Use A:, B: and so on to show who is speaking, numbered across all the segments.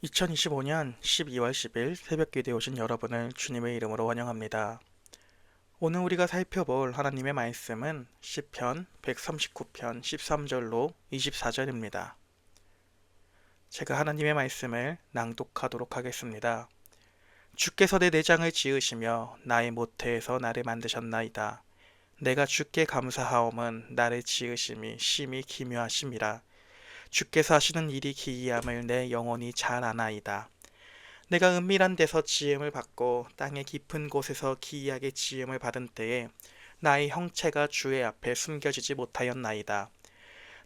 A: 2025년 12월 10일 새벽기도에 오신 여러분을 주님의 이름으로 환영합니다. 오늘 우리가 살펴볼 하나님의 말씀은 시편 139편 13절로 24절입니다. 제가 하나님의 말씀을 낭독하도록 하겠습니다. 주께서 내 내장을 지으시며 나의 모태에서 나를 만드셨나이다. 내가 주께 감사하옴은 나를 지으심이 심히 기묘하심이라. 주께서 하시는 일이 기이함을 내 영혼이 잘 아나이다. 내가 은밀한 데서 지음을 받고 땅의 깊은 곳에서 기이하게 지음을 받은 때에 나의 형체가 주의 앞에 숨겨지지 못하였나이다.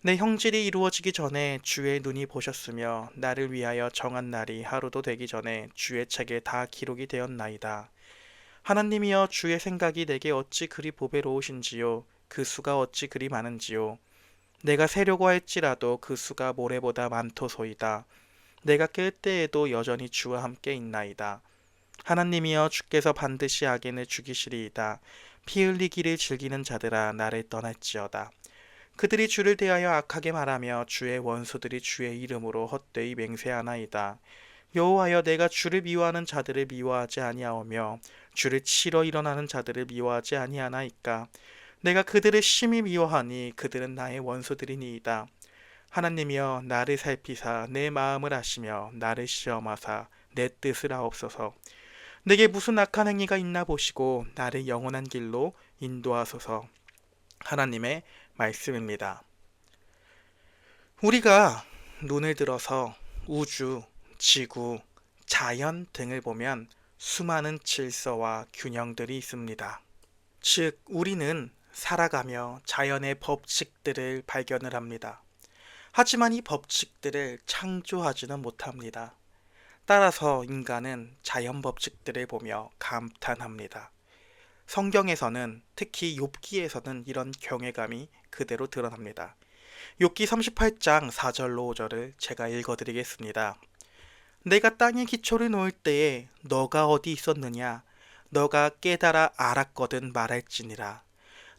A: 내 형질이 이루어지기 전에 주의 눈이 보셨으며 나를 위하여 정한 날이 하루도 되기 전에 주의 책에 다 기록이 되었나이다. 하나님이여, 주의 생각이 내게 어찌 그리 보배로우신지요. 그 수가 어찌 그리 많은지요. 내가 세려고 할지라도 그 수가 모래보다 많도소이다. 내가 깰 때에도 여전히 주와 함께 있나이다. 하나님이여, 주께서 반드시 악인을 죽이시리이다. 피 흘리기를 즐기는 자들아, 나를 떠날지어다. 그들이 주를 대하여 악하게 말하며 주의 원수들이 주의 이름으로 헛되이 맹세하나이다. 여호와여, 내가 주를 미워하는 자들을 미워하지 아니하오며 주를 치러 일어나는 자들을 미워하지 아니하나이까. 내가 그들을 심히 미워하니 그들은 나의 원수들이니이다. 하나님이여, 나를 살피사 내 마음을 아시며 나를 시험하사 내 뜻을 아옵소서. 내게 무슨 악한 행위가 있나 보시고 나를 영원한 길로 인도하소서. 하나님의 말씀입니다. 우리가 눈을 들어서 우주, 지구, 자연 등을 보면 수많은 질서와 균형들이 있습니다. 즉, 우리는 살아가며 자연의 법칙들을 발견을 합니다. 하지만 이 법칙들을 창조하지는 못합니다. 따라서 인간은 자연 법칙들을 보며 감탄합니다. 성경에서는, 특히 욥기에서는 이런 경외감이 그대로 드러납니다. 욥기 38장 4절로 5절을 제가 읽어드리겠습니다. 내가 땅에 기초를 놓을 때에 너가 어디 있었느냐? 너가 깨달아 알았거든 말할지니라.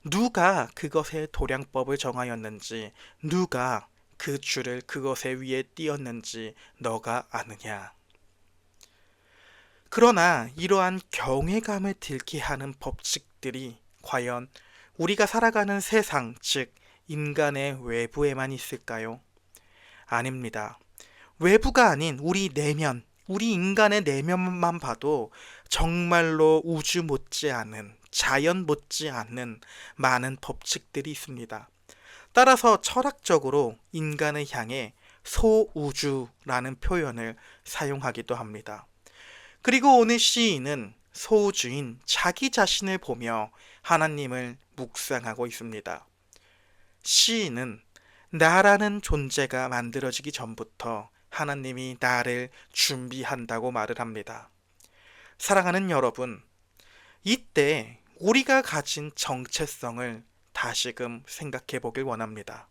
A: 누가 그것의 도량법을 정하였는지, 누가 그 줄을 그것의 위에 띄었는지 너가 아느냐? 그러나 이러한 경외감을 들게 하는 법칙들이 과연 우리가 살아가는 세상, 즉 인간의 외부에만 있을까요? 아닙니다. 외부가 아닌 우리 내면, 우리 인간의 내면만 봐도 정말로 우주 못지않은, 자연 못지않은 많은 법칙들이 있습니다. 따라서 철학적으로 인간을 향해 소우주라는 표현을 사용하기도 합니다. 그리고 오늘 시인은 소우주인 자기 자신을 보며 하나님을 묵상하고 있습니다. 시인은 나라는 존재가 만들어지기 전부터 하나님이 나를 준비한다고 말을 합니다. 사랑하는 여러분, 이때 우리가 가진 정체성을 다시금 생각해 보길 원합니다.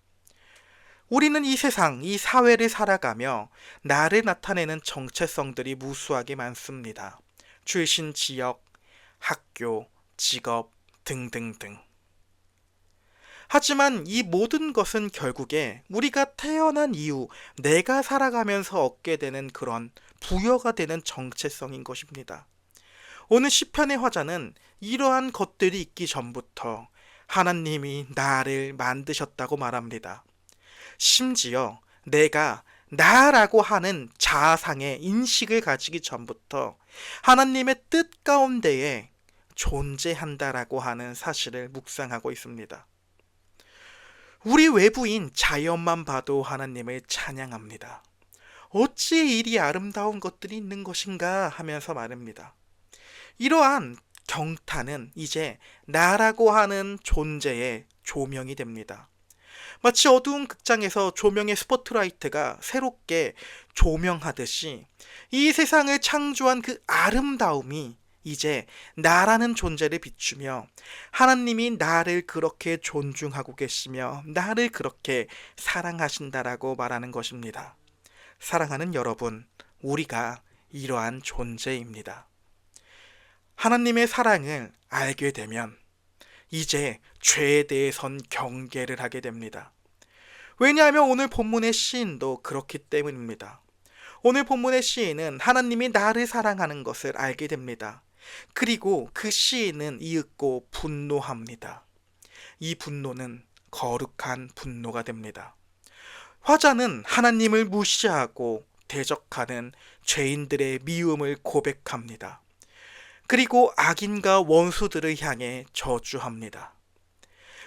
A: 우리는 이 세상, 이 사회를 살아가며 나를 나타내는 정체성들이 무수하게 많습니다. 출신 지역, 학교, 직업 등등등. 하지만 이 모든 것은 결국에 우리가 태어난 이후 내가 살아가면서 얻게 되는 그런 부여가 되는 정체성인 것입니다. 오늘 시편의 화자는 이러한 것들이 있기 전부터 하나님이 나를 만드셨다고 말합니다. 심지어 내가 나라고 하는 자아상의 인식을 가지기 전부터 하나님의 뜻 가운데에 존재한다라고 하는 사실을 묵상하고 있습니다. 우리 외부인 자연만 봐도 하나님을 찬양합니다. 어찌 이리 아름다운 것들이 있는 것인가 하면서 말합니다. 이러한 경탄은 이제 나라고 하는 존재의 조명이 됩니다. 마치 어두운 극장에서 조명의 스포트라이트가 새롭게 조명하듯이 이 세상을 창조한 그 아름다움이 이제 나라는 존재를 비추며 하나님이 나를 그렇게 존중하고 계시며 나를 그렇게 사랑하신다라고 말하는 것입니다. 사랑하는 여러분, 우리가 이러한 존재입니다. 하나님의 사랑을 알게 되면 이제 죄에 대해선 경계를 하게 됩니다. 왜냐하면 오늘 본문의 시인도 그렇기 때문입니다. 오늘 본문의 시인은 하나님이 나를 사랑하는 것을 알게 됩니다. 그리고 그 시인은 이윽고 분노합니다. 이 분노는 거룩한 분노가 됩니다. 화자는 하나님을 무시하고 대적하는 죄인들의 미움을 고백합니다. 그리고 악인과 원수들을 향해 저주합니다.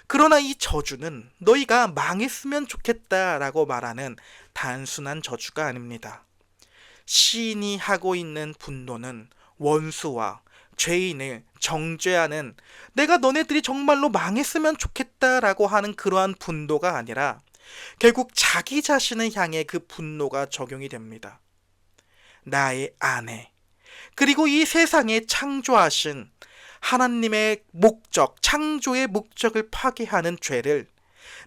A: 그러나 이 저주는 너희가 망했으면 좋겠다라고 말하는 단순한 저주가 아닙니다. 시인이 하고 있는 분노는 원수와 죄인을 정죄하는, 내가 너네들이 정말로 망했으면 좋겠다라고 하는 그러한 분노가 아니라 결국 자기 자신을 향해 그 분노가 적용이 됩니다. 나의 아내, 그리고 이 세상에 창조하신 하나님의 목적, 창조의 목적을 파괴하는 죄를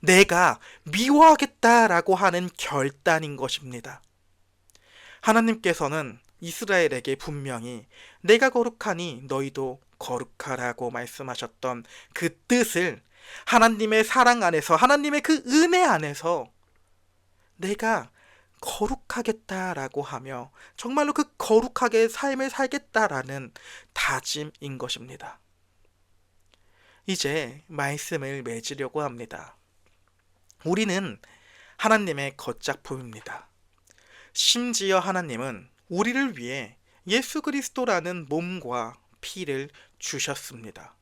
A: 내가 미워하겠다라고 하는 결단인 것입니다. 하나님께서는 이스라엘에게 분명히 내가 거룩하니 너희도 거룩하라고 말씀하셨던 그 뜻을 하나님의 사랑 안에서, 하나님의 그 은혜 안에서 내가 거룩하겠다라고 하며 정말로 그 거룩하게 삶을 살겠다라는 다짐인 것입니다. 이제 말씀을 맺으려고 합니다. 우리는 하나님의 겉작품입니다. 심지어 하나님은 우리를 위해 예수 그리스도라는 몸과 피를 주셨습니다.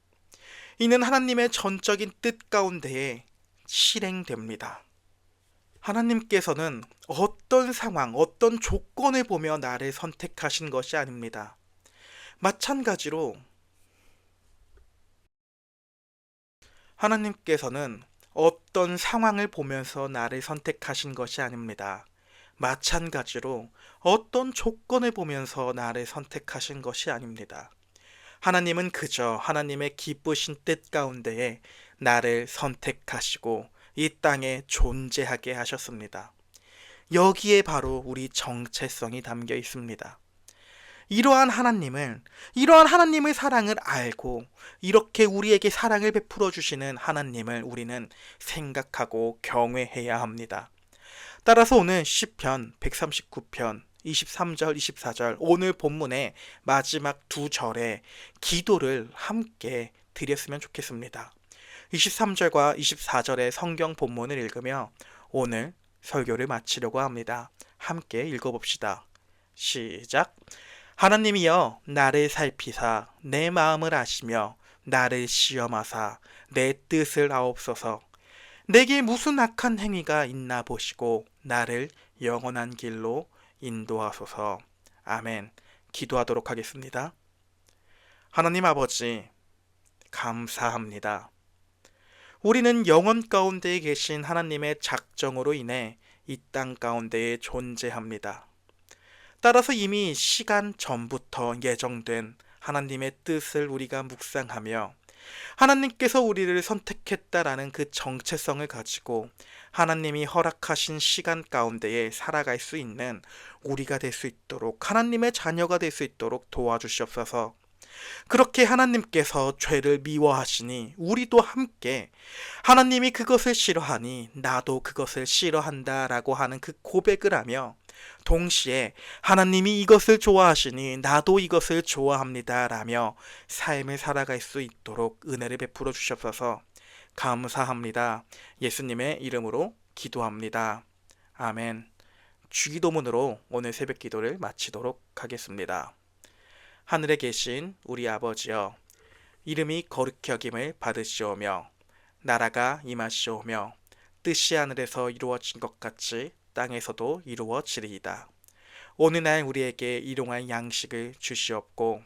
A: 이는 하나님의 전적인 뜻 가운데에 실행됩니다. 하나님께서는 어떤 상황, 어떤 조건을 보며 나를 선택하신 것이 아닙니다. 마찬가지로 하나님께서는 어떤 상황을 보면서 나를 선택하신 것이 아닙니다. 마찬가지로 어떤 조건을 보면서 나를 선택하신 것이 아닙니다. 하나님은 그저 하나님의 기쁘신 뜻 가운데에 나를 선택하시고 이 땅에 존재하게 하셨습니다. 여기에 바로 우리 정체성이 담겨 있습니다. 이러한 하나님의 사랑을 알고 이렇게 우리에게 사랑을 베풀어 주시는 하나님을 우리는 생각하고 경외해야 합니다. 따라서 오늘 시편 139편 23절 24절 오늘 본문의 마지막 두 절의 기도를 함께 드렸으면 좋겠습니다. 23절과 24절의 성경 본문을 읽으며 오늘 설교를 마치려고 합니다. 함께 읽어봅시다. 시작. 하나님이여 나를 살피사 내 마음을 아시며 나를 시험하사 내 뜻을 아옵소서. 내게 무슨 악한 행위가 있나 보시고 나를 영원한 길로 인도하소서. 아멘. 기도하도록 하겠습니다. 하나님 아버지, 감사합니다. 우리는 영원 가운데에 계신 하나님의 작정으로 인해 이 땅 가운데에 존재합니다. 따라서 이미 시간 전부터 예정된 하나님의 뜻을 우리가 묵상하며 하나님께서 우리를 선택했다라는 그 정체성을 가지고 하나님이 허락하신 시간 가운데에 살아갈 수 있는 우리가 될 수 있도록, 하나님의 자녀가 될 수 있도록 도와주시옵소서. 그렇게 하나님께서 죄를 미워하시니 우리도 함께 하나님이 그것을 싫어하니 나도 그것을 싫어한다라고 하는 그 고백을 하며 동시에 하나님이 이것을 좋아하시니 나도 이것을 좋아합니다라며 삶을 살아갈 수 있도록 은혜를 베풀어 주시옵소서. 감사합니다. 예수님의 이름으로 기도합니다. 아멘. 주기도문으로 오늘 새벽 기도를 마치도록 하겠습니다. 하늘에 계신 우리 아버지여, 이름이 거룩히 여김을 받으시오며 나라가 임하시오며 뜻이 하늘에서 이루어진 것 같이 땅에서도 이루어지리이다. 오늘날 우리에게 일용할 양식을 주시옵고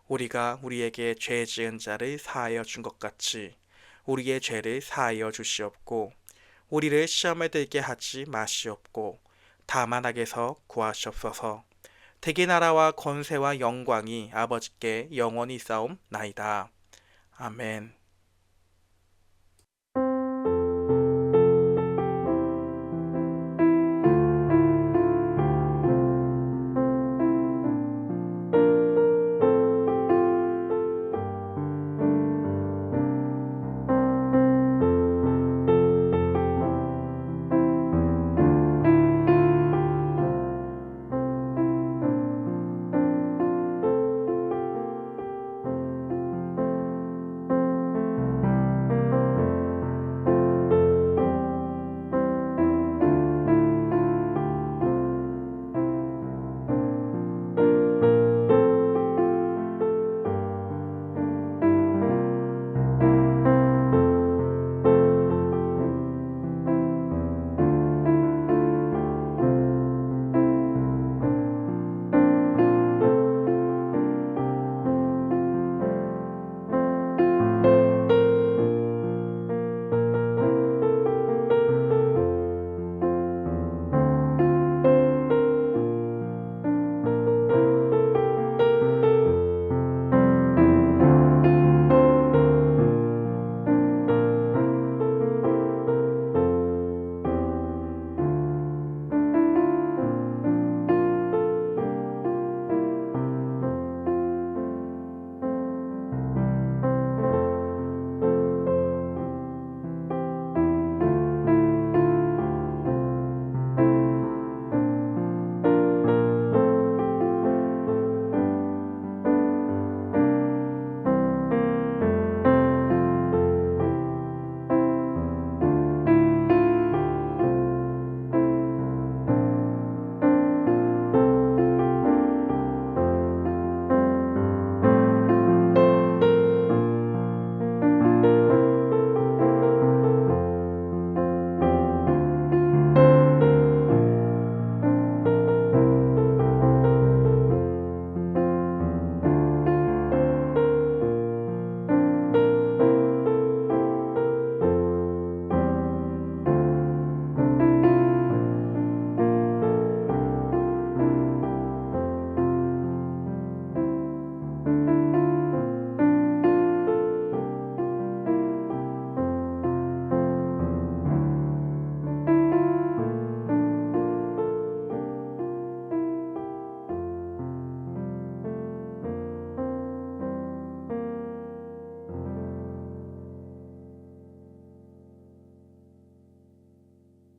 A: 우리가 우리에게 죄 지은 자를 사하여 준 것 같이 우리의 죄를 사하여 주시옵고 우리를 시험에 들게 하지 마시옵고 다만 악에서 구하시옵소서. 대개 나라와 권세와 영광이 아버지께 영원히 싸움나이다. 아멘.